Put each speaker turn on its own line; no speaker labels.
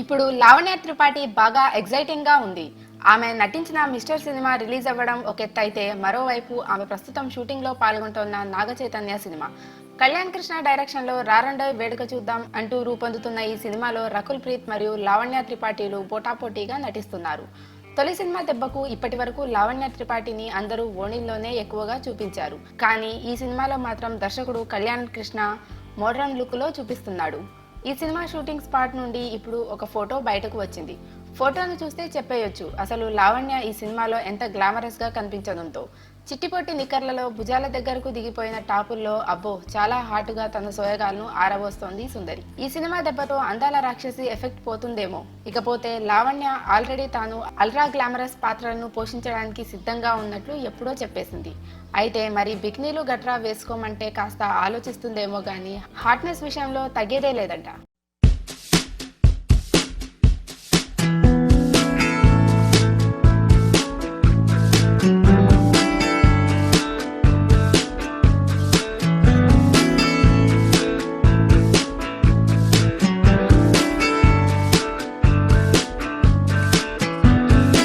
ఇప్పుడు లావణ్య త్రిపాఠి బాగా ఎగ్జైటింగ్ గా ఉంది. ఆమె నటించిన మిస్టర్ సినిమా రిలీజ్ అవ్వడం ఒక ఎత్తైతే, మరోవైపు ఆమె ప్రస్తుతం షూటింగ్ లో పాల్గొంటున్న నాగ చైతన్య సినిమా. కళ్యాణ్ కృష్ణ డైరెక్షన్ లో రారండోయ్ వేడుక చూద్దాం అంటూ రూపొందుతున్న ఈ సినిమాలో రకుల్ ప్రీత్ మరియు లావణ్య త్రిపాఠిలు పోటాపోటీగా నటిస్తున్నారు. తొలి సినిమా దెబ్బకు ఇప్పటి వరకు లావణ్య త్రిపాఠిని అందరూ ఓణిల్లోనే ఎక్కువగా చూపించారు. కానీ ఈ సినిమాలో మాత్రం దర్శకుడు కళ్యాణ్ కృష్ణ మోడ్రన్ లుక్ లో చూపిస్తున్నాడు. ఈ సినిమా షూటింగ్ స్పాట్ నుండి ఇప్పుడు ఒక ఫోటో బయటకు వచ్చింది. ఫోటోను చూస్తే చెప్పేయొచ్చు అసలు లావణ్య ఈ సినిమాలో ఎంత గ్లామరస్ గా కనిపించడంతో. చిట్టిపొట్టి నిక్కర్లలో భుజాల దగ్గరకు దిగిపోయిన టాపుల్లో అబ్బో చాలా హాటుగా తన సోయగాలను ఆరబోస్తోంది సుందరి. ఈ సినిమా దెబ్బతో అందాల రాక్షసి ఎఫెక్ట్ పోతుందేమో. ఇకపోతే లావణ్య ఆల్రెడీ తాను అల్ట్రా గ్లామరస్ పాత్రలను పోషించడానికి సిద్ధంగా ఉన్నట్లు ఎప్పుడో చెప్పేసింది. అయితే మరి బికినీలు గట్రా వేసుకోమంటే కాస్త ఆలోచిస్తుందేమో గానీ హాట్నెస్ విషయంలో తగ్గేదే లేదంట.